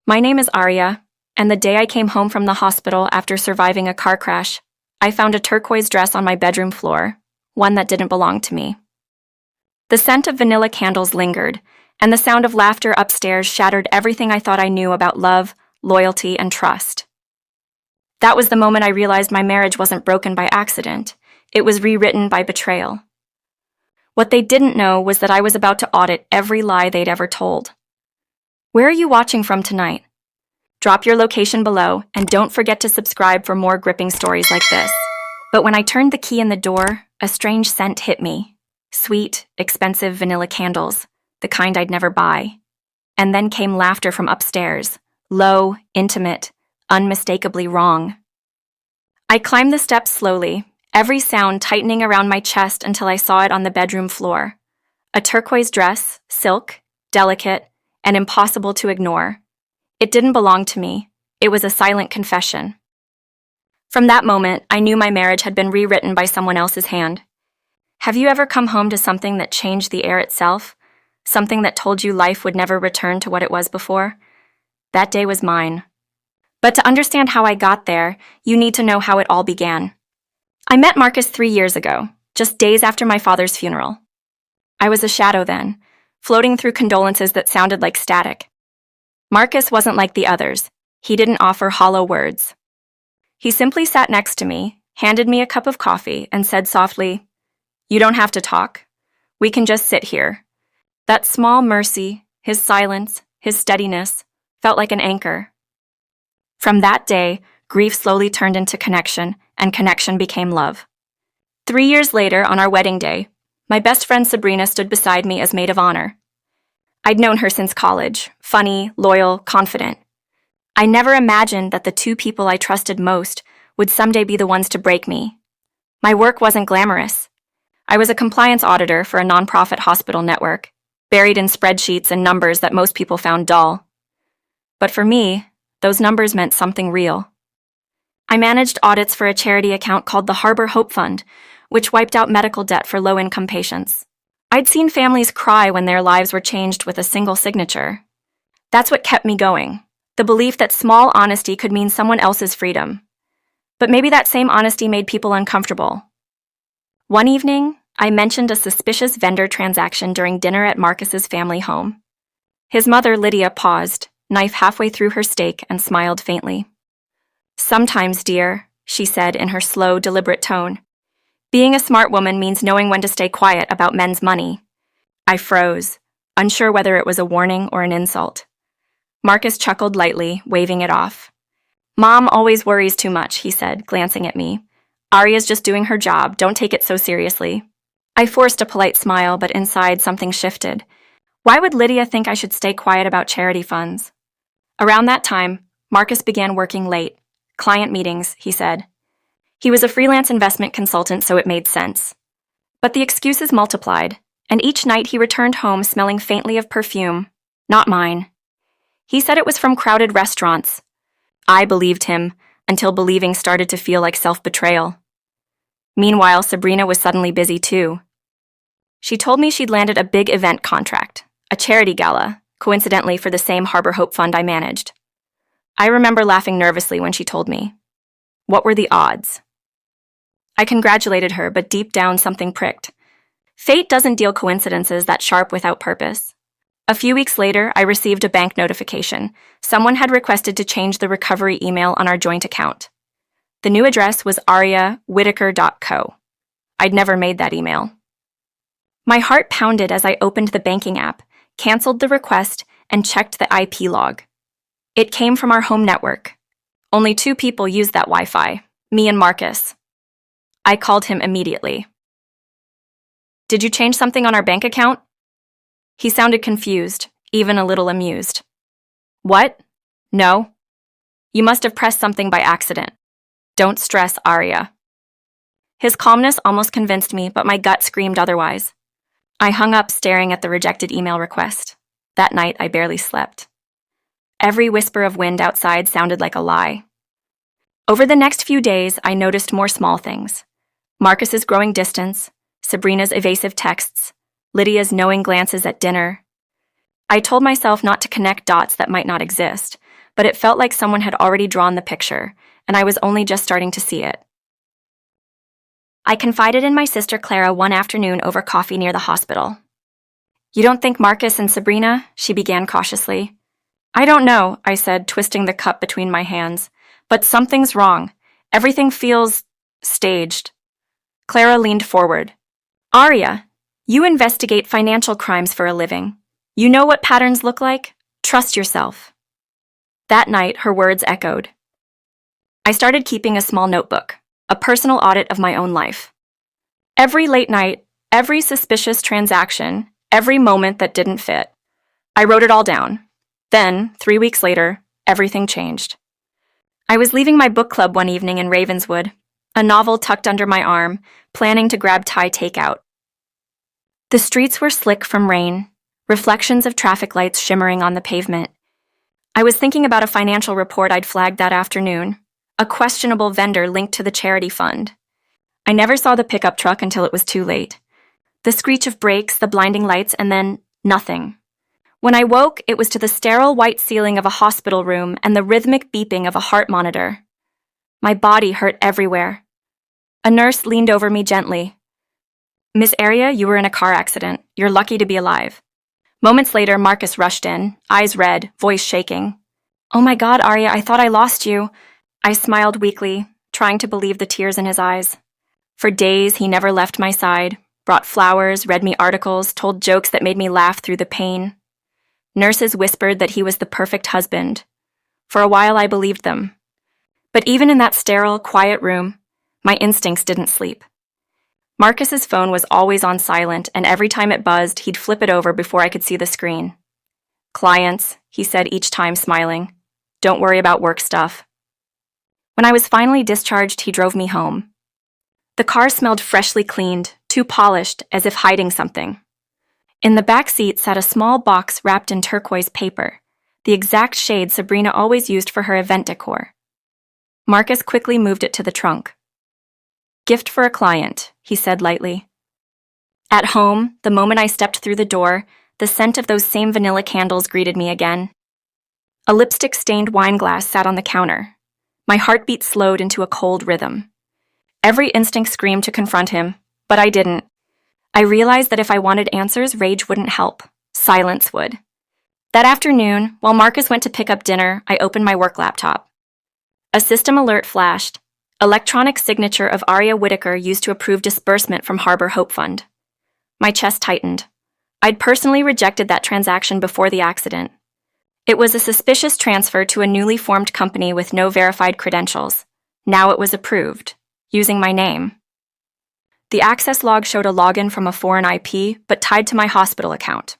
My name is Aria, and the day I came home from the hospital after surviving a car crash, I found a turquoise dress on my bedroom floor, one that didn't belong to me. The scent of vanilla candles lingered, and the sound of laughter upstairs shattered everything I thought I knew about love, loyalty, and trust. That was the moment I realized my marriage wasn't broken by accident. It was rewritten by betrayal. What they didn't know was that I was about to audit every lie they'd ever told. Where are you watching from tonight? Drop your location below, and don't forget to subscribe for more gripping stories like this. But when I turned the key in the door, a strange scent hit me. Sweet, expensive vanilla candles, the kind I'd never buy. And then came laughter from upstairs, low, intimate, unmistakably wrong. I climbed the steps slowly, every sound tightening around my chest until I saw it on the bedroom floor. A turquoise dress, silk, delicate, and impossible to ignore. It didn't belong to me. It was a silent confession. From that moment, I knew my marriage had been rewritten by someone else's hand. Have you ever come home to something that changed the air itself? Something that told you life would never return to what it was before? That day was mine. But to understand how I got there, you need to know how it all began. I met Marcus 3 years ago, just days after my father's funeral. I was a shadow then, floating through condolences that sounded like static. Marcus wasn't like the others. He didn't offer hollow words. He simply sat next to me, handed me a cup of coffee, and said softly, "You don't have to talk. We can just sit here." That small mercy, his silence, his steadiness, felt like an anchor. From that day, grief slowly turned into connection, and connection became love. 3 years later, on our wedding day, my best friend Sabrina stood beside me as maid of honor. I'd known her since college, funny, loyal, confident. I never imagined that the two people I trusted most would someday be the ones to break me. My work wasn't glamorous. I was a compliance auditor for a nonprofit hospital network, buried in spreadsheets and numbers that most people found dull. But for me, those numbers meant something real. I managed audits for a charity account called the Harbor Hope Fund, which wiped out medical debt for low-income patients. I'd seen families cry when their lives were changed with a single signature. That's what kept me going, the belief that small honesty could mean someone else's freedom. But maybe that same honesty made people uncomfortable. One evening, I mentioned a suspicious vendor transaction during dinner at Marcus's family home. His mother, Lydia, paused, knife halfway through her steak, and smiled faintly. "Sometimes, dear," she said in her slow, deliberate tone, "being a smart woman means knowing when to stay quiet about men's money." I froze, unsure whether it was a warning or an insult. Marcus chuckled lightly, waving it off. "Mom always worries too much," he said, glancing at me. "Aria's just doing her job. Don't take it so seriously." I forced a polite smile, but inside something shifted. Why would Lydia think I should stay quiet about charity funds? Around that time, Marcus began working late. Client meetings, he said. He was a freelance investment consultant, so it made sense. But the excuses multiplied, and each night he returned home smelling faintly of perfume, not mine. He said it was from crowded restaurants. I believed him, until believing started to feel like self-betrayal. Meanwhile, Sabrina was suddenly busy too. She told me she'd landed a big event contract, a charity gala, coincidentally for the same Harbor Hope Fund I managed. I remember laughing nervously when she told me. What were the odds? I congratulated her, but deep down something pricked. Fate doesn't deal coincidences that sharp without purpose. A few weeks later, I received a bank notification. Someone had requested to change the recovery email on our joint account. The new address was ariawhitaker.co. I'd never made that email. My heart pounded as I opened the banking app, canceled the request, and checked the IP log. It came from our home network. Only 2 people used that Wi-Fi, me and Marcus. I called him immediately. "Did you change something on our bank account?" He sounded confused, even a little amused. "What? No. You must have pressed something by accident. Don't stress, Aria." His calmness almost convinced me, but my gut screamed otherwise. I hung up staring at the rejected email request. That night, I barely slept. Every whisper of wind outside sounded like a lie. Over the next few days, I noticed more small things. Marcus's growing distance, Sabrina's evasive texts, Lydia's knowing glances at dinner. I told myself not to connect dots that might not exist, but it felt like someone had already drawn the picture, and I was only just starting to see it. I confided in my sister Clara one afternoon over coffee near the hospital. "You don't think Marcus and Sabrina?" she began cautiously. "I don't know," I said, twisting the cup between my hands. "But something's wrong. Everything feels staged." Clara leaned forward. "Aria, you investigate financial crimes for a living. You know what patterns look like? Trust yourself." That night, her words echoed. I started keeping a small notebook, a personal audit of my own life. Every late night, every suspicious transaction, every moment that didn't fit. I wrote it all down. Then, 3 weeks later, everything changed. I was leaving my book club one evening in Ravenswood, a novel tucked under my arm, planning to grab Thai takeout. The streets were slick from rain, reflections of traffic lights shimmering on the pavement. I was thinking about a financial report I'd flagged that afternoon, a questionable vendor linked to the charity fund. I never saw the pickup truck until it was too late. The screech of brakes, the blinding lights, and then nothing. When I woke, it was to the sterile white ceiling of a hospital room and the rhythmic beeping of a heart monitor. My body hurt everywhere. A nurse leaned over me gently. "Miss Aria, you were in a car accident. You're lucky to be alive." Moments later, Marcus rushed in, eyes red, voice shaking. "Oh my God, Aria, I thought I lost you." I smiled weakly, trying to believe the tears in his eyes. For days, he never left my side, brought flowers, read me articles, told jokes that made me laugh through the pain. Nurses whispered that he was the perfect husband. For a while, I believed them. But even in that sterile, quiet room, my instincts didn't sleep. Marcus's phone was always on silent, and every time it buzzed, he'd flip it over before I could see the screen. "Clients," he said each time, smiling. "Don't worry about work stuff." When I was finally discharged, he drove me home. The car smelled freshly cleaned, too polished, as if hiding something. In the back seat sat a small box wrapped in turquoise paper, the exact shade Sabrina always used for her event decor. Marcus quickly moved it to the trunk. "Gift for a client," he said lightly. At home, the moment I stepped through the door, the scent of those same vanilla candles greeted me again. A lipstick-stained wine glass sat on the counter. My heartbeat slowed into a cold rhythm. Every instinct screamed to confront him, but I didn't. I realized that if I wanted answers, rage wouldn't help. Silence would. That afternoon, while Marcus went to pick up dinner, I opened my work laptop. A system alert flashed. Electronic signature of Aria Whitaker used to approve disbursement from Harbor Hope Fund. My chest tightened. I'd personally rejected that transaction before the accident. It was a suspicious transfer to a newly formed company with no verified credentials. Now it was approved, using my name. The access log showed a login from a foreign IP, but tied to my hospital account.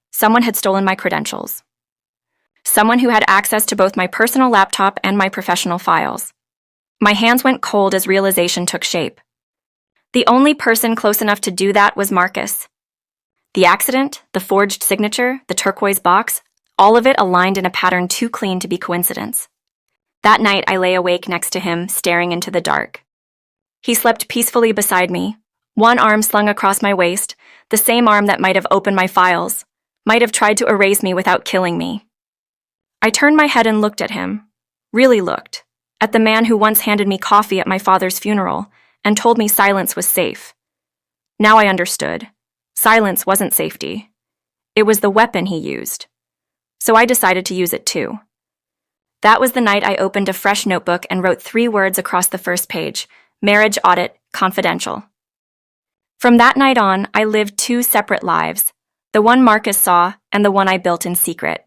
Someone had stolen my credentials. Someone who had access to both my personal laptop and my professional files. My hands went cold as realization took shape. The only person close enough to do that was Marcus. The accident, the forged signature, the turquoise box, all of it aligned in a pattern too clean to be coincidence. That night, I lay awake next to him, staring into the dark. He slept peacefully beside me, one arm slung across my waist, the same arm that might have opened my files, might have tried to erase me without killing me. I turned my head and looked at him, really looked, at the man who once handed me coffee at my father's funeral and told me silence was safe. Now I understood. Silence wasn't safety. It was the weapon he used. So I decided to use it too. That was the night I opened a fresh notebook and wrote 3 words across the first page: marriage audit, confidential. From that night on, I lived 2 separate lives, the one Marcus saw and the one I built in secret.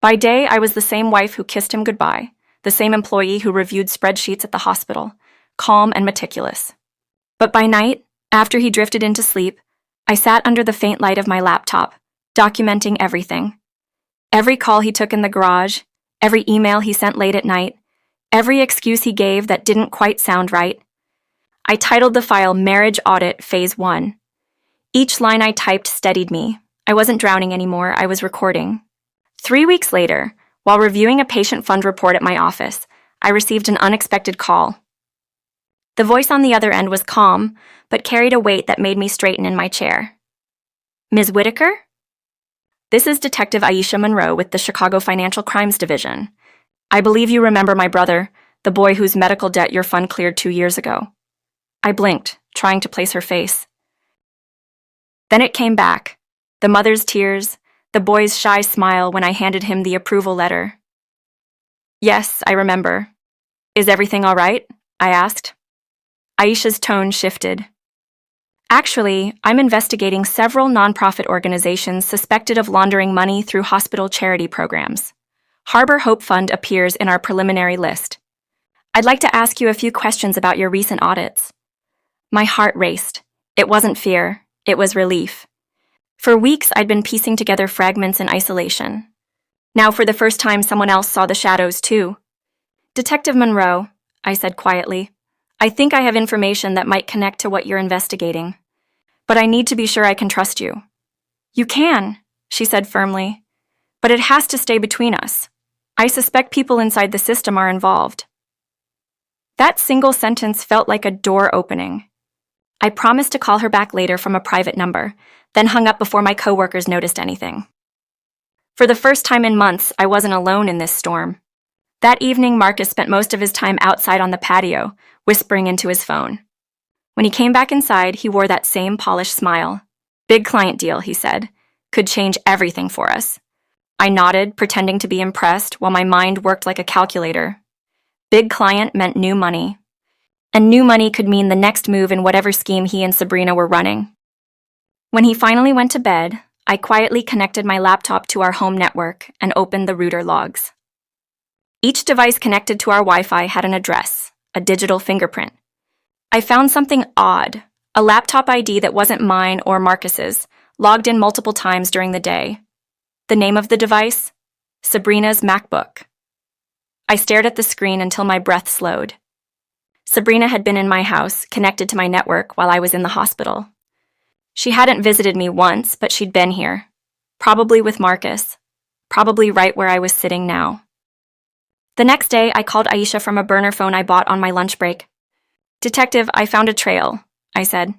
By day, I was the same wife who kissed him goodbye, the same employee who reviewed spreadsheets at the hospital, calm and meticulous. But by night, after he drifted into sleep, I sat under the faint light of my laptop, documenting everything. Every call he took in the garage, every email he sent late at night, every excuse he gave that didn't quite sound right. I titled the file Marriage Audit Phase 1. Each line I typed steadied me. I wasn't drowning anymore, I was recording. 3 weeks later, while reviewing a patient fund report at my office, I received an unexpected call. The voice on the other end was calm, but carried a weight that made me straighten in my chair. "Ms. Whitaker?" This is Detective Aisha Monroe with the Chicago Financial Crimes Division. I believe you remember my brother, the boy whose medical debt your fund cleared 2 years ago. I blinked, trying to place her face. Then it came back. The mother's tears, the boy's shy smile when I handed him the approval letter. Yes, I remember. Is everything all right? I asked. Aisha's tone shifted. Actually, I'm investigating several nonprofit organizations suspected of laundering money through hospital charity programs. Harbor Hope Fund appears in our preliminary list. I'd like to ask you a few questions about your recent audits. My heart raced. It wasn't fear, it was relief. For weeks, I'd been piecing together fragments in isolation. Now, for the first time, someone else saw the shadows, too. Detective Monroe, I said quietly, I think I have information that might connect to what you're investigating. But I need to be sure I can trust you. You can, she said firmly. But it has to stay between us. I suspect people inside the system are involved. That single sentence felt like a door opening. I promised to call her back later from a private number, then hung up before my coworkers noticed anything. For the first time in months, I wasn't alone in this storm. That evening, Marcus spent most of his time outside on the patio, whispering into his phone. When he came back inside, he wore that same polished smile. Big client deal, he said. Could change everything for us. I nodded, pretending to be impressed, while my mind worked like a calculator. Big client meant new money. And new money could mean the next move in whatever scheme he and Sabrina were running. When he finally went to bed, I quietly connected my laptop to our home network and opened the router logs. Each device connected to our Wi-Fi had an address, a digital fingerprint. I found something odd, a laptop ID that wasn't mine or Marcus's, logged in multiple times during the day. The name of the device? Sabrina's MacBook. I stared at the screen until my breath slowed. Sabrina had been in my house, connected to my network, while I was in the hospital. She hadn't visited me once, but she'd been here. Probably with Marcus. Probably right where I was sitting now. The next day, I called Aisha from a burner phone I bought on my lunch break. Detective, I found a trail, I said.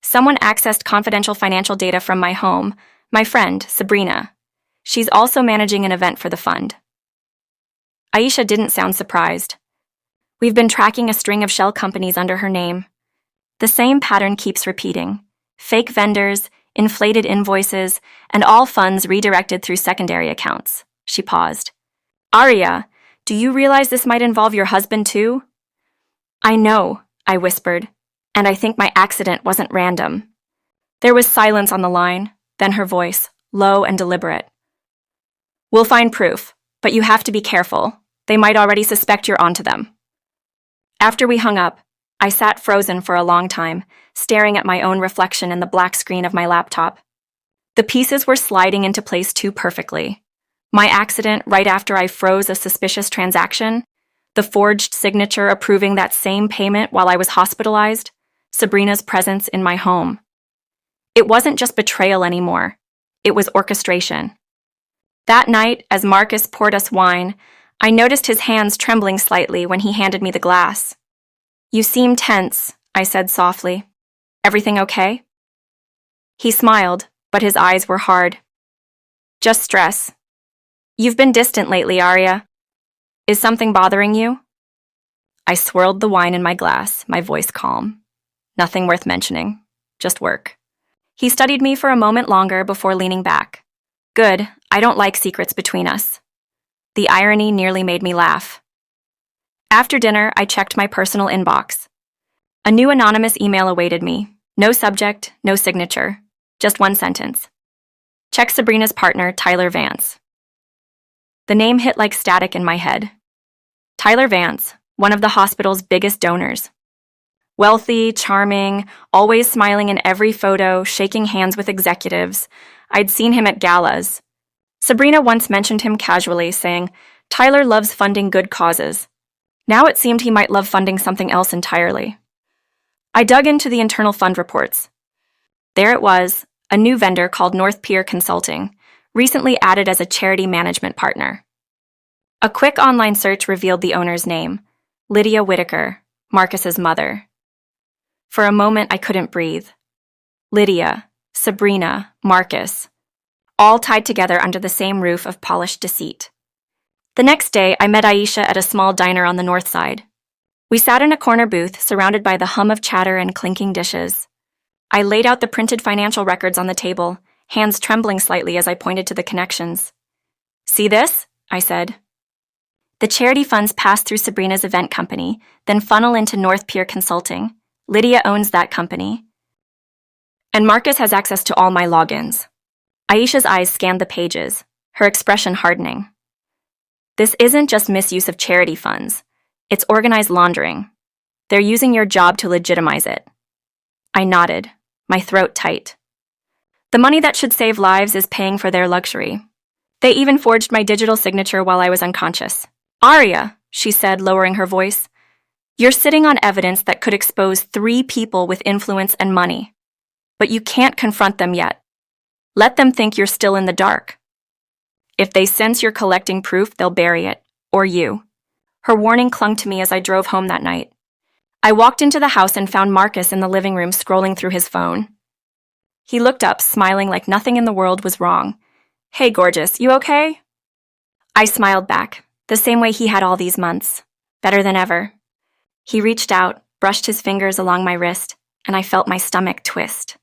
Someone accessed confidential financial data from my home, my friend, Sabrina. She's also managing an event for the fund. Aisha didn't sound surprised. We've been tracking a string of shell companies under her name. The same pattern keeps repeating. Fake vendors, inflated invoices, and all funds redirected through secondary accounts. She paused. Aria, do you realize this might involve your husband too? I know, I whispered, and I think my accident wasn't random. There was silence on the line, then her voice, low and deliberate. We'll find proof, but you have to be careful. They might already suspect you're onto them. After we hung up, I sat frozen for a long time, staring at my own reflection in the black screen of my laptop. The pieces were sliding into place too perfectly. My accident right after I froze a suspicious transaction, the forged signature approving that same payment while I was hospitalized, Sabrina's presence in my home. It wasn't just betrayal anymore. It was orchestration. That night, as Marcus poured us wine, I noticed his hands trembling slightly when he handed me the glass. You seem tense, I said softly. Everything okay? He smiled, but his eyes were hard. Just stress. You've been distant lately, Aria. Is something bothering you? I swirled the wine in my glass, my voice calm. Nothing worth mentioning. Just work. He studied me for a moment longer before leaning back. Good, I don't like secrets between us. The irony nearly made me laugh. After dinner, I checked my personal inbox. A new anonymous email awaited me. No subject, no signature. Just one sentence. Check Sabrina's partner, Tyler Vance. The name hit like static in my head. Tyler Vance, one of the hospital's biggest donors. Wealthy, charming, always smiling in every photo, shaking hands with executives. I'd seen him at galas. Sabrina once mentioned him casually, saying, Tyler loves funding good causes. Now it seemed he might love funding something else entirely. I dug into the internal fund reports. There it was, a new vendor called North Pier Consulting, recently added as a charity management partner. A quick online search revealed the owner's name, Lydia Whitaker, Marcus's mother. For a moment, I couldn't breathe. Lydia, Sabrina, Marcus. all tied together under the same roof of polished deceit. The next day, I met Aisha at a small diner on the north side. We sat in a corner booth, surrounded by the hum of chatter and clinking dishes. I laid out the printed financial records on the table, hands trembling slightly as I pointed to the connections. "See this?" I said. The charity funds pass through Sabrina's event company, then funnel into North Pier Consulting. Lydia owns that company. And Marcus has access to all my logins. Aisha's eyes scanned the pages, her expression hardening. This isn't just misuse of charity funds. It's organized laundering. They're using your job to legitimize it. I nodded, my throat tight. The money that should save lives is paying for their luxury. They even forged my digital signature while I was unconscious. "Aria," she said, lowering her voice, "you're sitting on evidence that could expose 3 people with influence and money. But you can't confront them yet. Let them think you're still in the dark. If they sense you're collecting proof, they'll bury it. Or you." Her warning clung to me as I drove home that night. I walked into the house and found Marcus in the living room scrolling through his phone. He looked up, smiling like nothing in the world was wrong. "Hey, gorgeous, you okay?" I smiled back, the same way he had all these months. Better than ever. He reached out, brushed his fingers along my wrist, and I felt my stomach twist.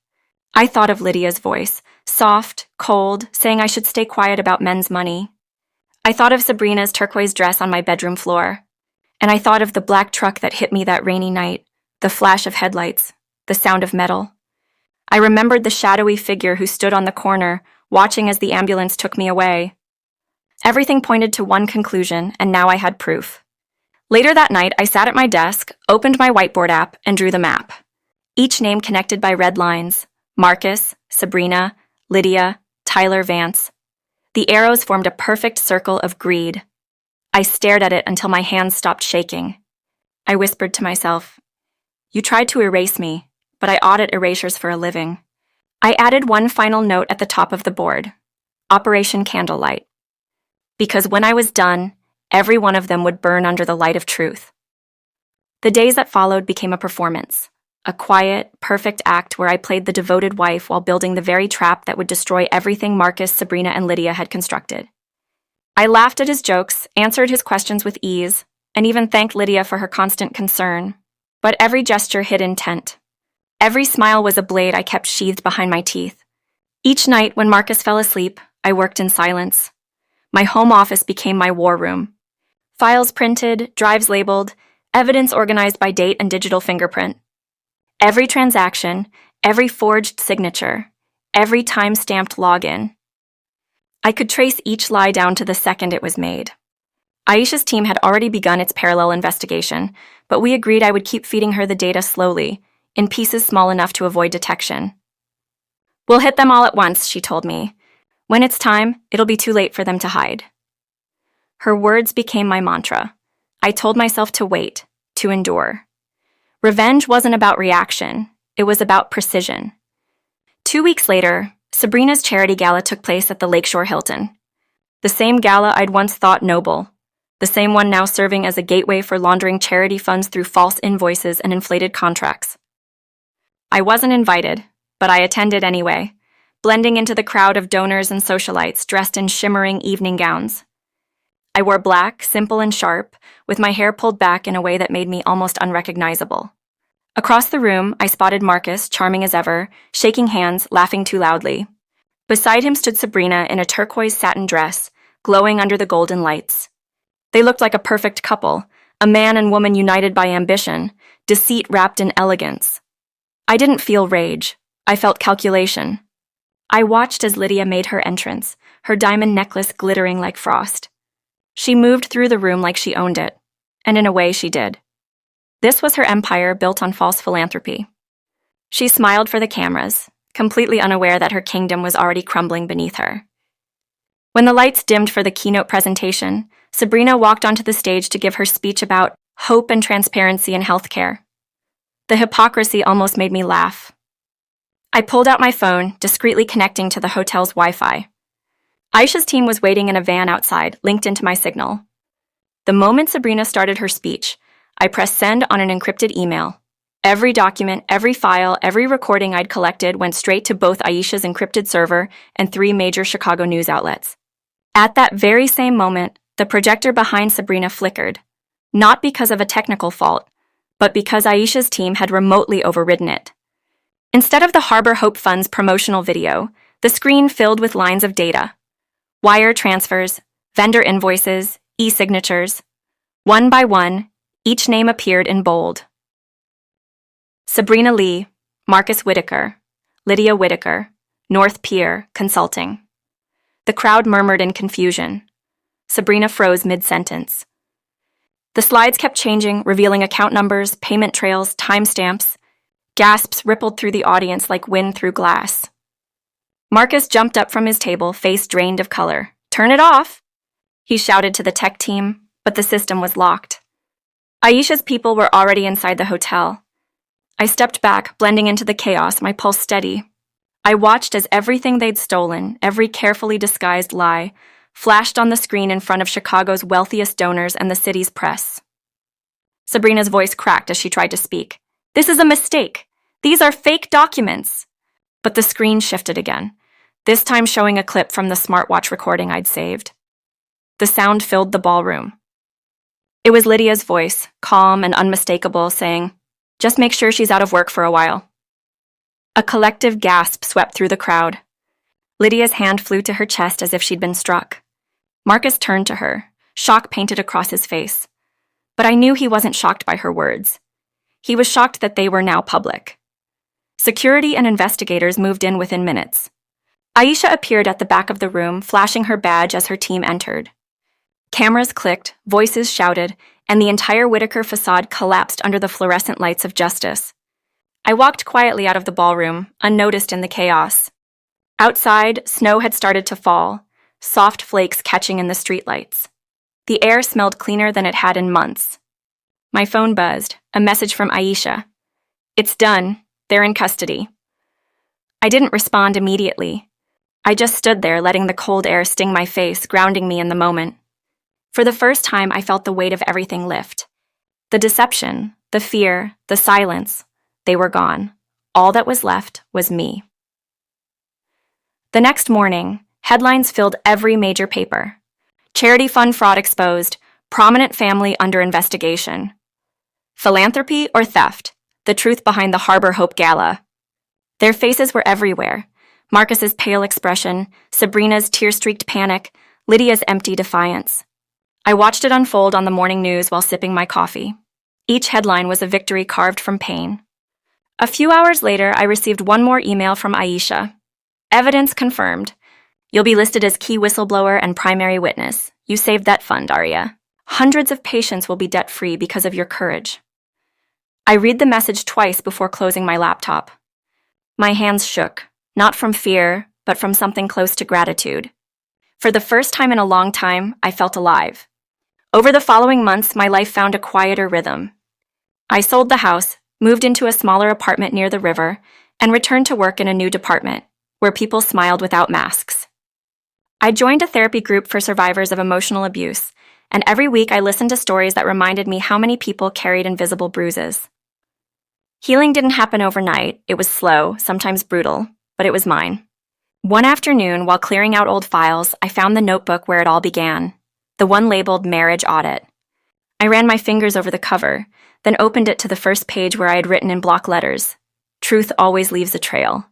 I thought of Lydia's voice, soft, cold, saying I should stay quiet about men's money. I thought of Sabrina's turquoise dress on my bedroom floor. And I thought of the black truck that hit me that rainy night, the flash of headlights, the sound of metal. I remembered the shadowy figure who stood on the corner, watching as the ambulance took me away. Everything pointed to one conclusion, and now I had proof. Later that night, I sat at my desk, opened my whiteboard app, and drew the map. Each name connected by red lines: Marcus, Sabrina, Lydia, Tyler Vance. The arrows formed a perfect circle of greed. I stared at it until my hands stopped shaking. I whispered to myself, "You tried to erase me, but I audit erasures for a living." I added one final note at the top of the board: Operation Candlelight. Because when I was done, every one of them would burn under the light of truth. The days that followed became a performance, a quiet, perfect act where I played the devoted wife while building the very trap that would destroy everything Marcus, Sabrina, and Lydia had constructed. I laughed at his jokes, answered his questions with ease, and even thanked Lydia for her constant concern. But every gesture hid intent. Every smile was a blade I kept sheathed behind my teeth. Each night, when Marcus fell asleep, I worked in silence. My home office became my war room. Files printed, drives labeled, evidence organized by date and digital fingerprint. Every transaction, every forged signature, every time-stamped login. I could trace each lie down to the second it was made. Aisha's team had already begun its parallel investigation, but we agreed I would keep feeding her the data slowly, in pieces small enough to avoid detection. "We'll hit them all at once," she told me. "When it's time, it'll be too late for them to hide." Her words became my mantra. I told myself to wait, to endure. Revenge wasn't about reaction, it was about precision. 2 weeks later, Sabrina's charity gala took place at the Lakeshore Hilton. The same gala I'd once thought noble, the same one now serving as a gateway for laundering charity funds through false invoices and inflated contracts. I wasn't invited, but I attended anyway, blending into the crowd of donors and socialites dressed in shimmering evening gowns. I wore black, simple and sharp, with my hair pulled back in a way that made me almost unrecognizable. Across the room, I spotted Marcus, charming as ever, shaking hands, laughing too loudly. Beside him stood Sabrina in a turquoise satin dress, glowing under the golden lights. They looked like a perfect couple, a man and woman united by ambition, deceit wrapped in elegance. I didn't feel rage. I felt calculation. I watched as Lydia made her entrance, her diamond necklace glittering like frost. She moved through the room like she owned it, and in a way she did. This was her empire built on false philanthropy. She smiled for the cameras, completely unaware that her kingdom was already crumbling beneath her. When the lights dimmed for the keynote presentation, Sabrina walked onto the stage to give her speech about hope and transparency in healthcare. The hypocrisy almost made me laugh. I pulled out my phone, discreetly connecting to the hotel's Wi-Fi. Aisha's team was waiting in a van outside, linked into my signal. The moment Sabrina started her speech, I pressed send on an encrypted email. Every document, every file, every recording I'd collected went straight to both Aisha's encrypted server and 3 major Chicago news outlets. At that very same moment, the projector behind Sabrina flickered, not because of a technical fault, but because Aisha's team had remotely overridden it. Instead of the Harbor Hope Fund's promotional video, the screen filled with lines of data. Wire transfers, vendor invoices, e-signatures. One by one, each name appeared in bold. Sabrina Lee, Marcus Whitaker, Lydia Whitaker, North Pier, Consulting. The crowd murmured in confusion. Sabrina froze mid-sentence. The slides kept changing, revealing account numbers, payment trails, timestamps. Gasps rippled through the audience like wind through glass. Marcus jumped up from his table, face drained of color. "Turn it off!" He shouted to the tech team, but the system was locked. Aisha's people were already inside the hotel. I stepped back, blending into the chaos, my pulse steady. I watched as everything they'd stolen, every carefully disguised lie, flashed on the screen in front of Chicago's wealthiest donors and the city's press. Sabrina's voice cracked as she tried to speak. "This is a mistake. These are fake documents." But the screen shifted again, this time showing a clip from the smartwatch recording I'd saved. The sound filled the ballroom. It was Lydia's voice, calm and unmistakable, saying, "Just make sure she's out of work for a while." A collective gasp swept through the crowd. Lydia's hand flew to her chest as if she'd been struck. Marcus turned to her, shock painted across his face. But I knew he wasn't shocked by her words. He was shocked that they were now public. Security and investigators moved in within minutes. Aisha appeared at the back of the room, flashing her badge as her team entered. Cameras clicked, voices shouted, and the entire Whitaker facade collapsed under the fluorescent lights of justice. I walked quietly out of the ballroom, unnoticed in the chaos. Outside, snow had started to fall, soft flakes catching in the streetlights. The air smelled cleaner than it had in months. My phone buzzed, a message from Aisha. "It's done. They're in custody." I didn't respond immediately. I just stood there, letting the cold air sting my face, grounding me in the moment. For the first time, I felt the weight of everything lift. The deception, the fear, the silence, they were gone. All that was left was me. The next morning, headlines filled every major paper. Charity fund fraud exposed, prominent family under investigation. Philanthropy or theft? The truth behind the Harbor Hope Gala. Their faces were everywhere. Marcus's pale expression, Sabrina's tear-streaked panic, Lydia's empty defiance. I watched it unfold on the morning news while sipping my coffee. Each headline was a victory carved from pain. A few hours later, I received one more email from Aisha. "Evidence confirmed. You'll be listed as key whistleblower and primary witness. You saved that fund, Aria. Hundreds of patients will be debt-free because of your courage." I read the message twice before closing my laptop. My hands shook, not from fear, but from something close to gratitude. For the first time in a long time, I felt alive. Over the following months, my life found a quieter rhythm. I sold the house, moved into a smaller apartment near the river, and returned to work in a new department, where people smiled without masks. I joined a therapy group for survivors of emotional abuse, and every week I listened to stories that reminded me how many people carried invisible bruises. Healing didn't happen overnight. It was slow, sometimes brutal, but it was mine. One afternoon, while clearing out old files, I found the notebook where it all began, the one labeled Marriage Audit. I ran my fingers over the cover, then opened it to the first page where I had written in block letters, "Truth always leaves a trail."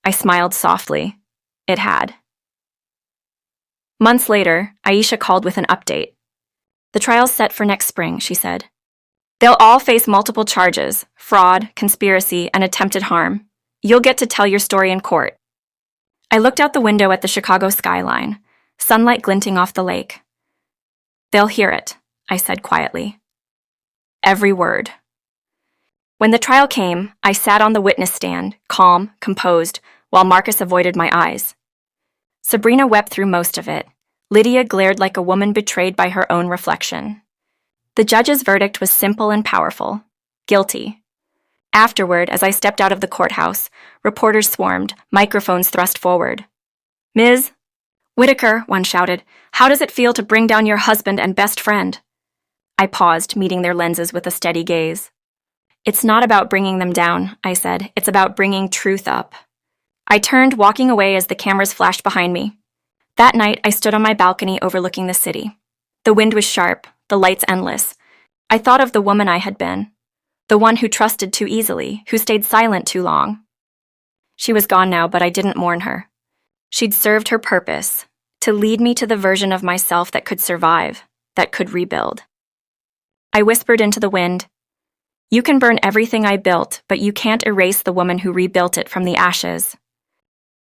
I smiled softly. It had. Months later, Aisha called with an update. "The trial's set for next spring," she said. "They'll all face multiple charges, fraud, conspiracy, and attempted harm. You'll get to tell your story in court." I looked out the window at the Chicago skyline, sunlight glinting off the lake. "They'll hear it," I said quietly. Every word. When the trial came, I sat on the witness stand, calm, composed, while Marcus avoided my eyes. Sabrina wept through most of it. Lydia glared like a woman betrayed by her own reflection. The judge's verdict was simple and powerful. Guilty. Afterward, as I stepped out of the courthouse, reporters swarmed, microphones thrust forward. "Ms. Whitaker," one shouted, "how does it feel to bring down your husband and best friend?" I paused, meeting their lenses with a steady gaze. It's not about bringing them down, I said. It's about bringing truth up. I turned, walking away as the cameras flashed behind me. That night, I stood on my balcony overlooking the city. The wind was sharp, the lights endless. I thought of the woman I had been, the one who trusted too easily, who stayed silent too long. She was gone now, but I didn't mourn her. She'd served her purpose, to lead me to the version of myself that could survive, that could rebuild. I whispered into the wind, "You can burn everything I built, but you can't erase the woman who rebuilt it from the ashes."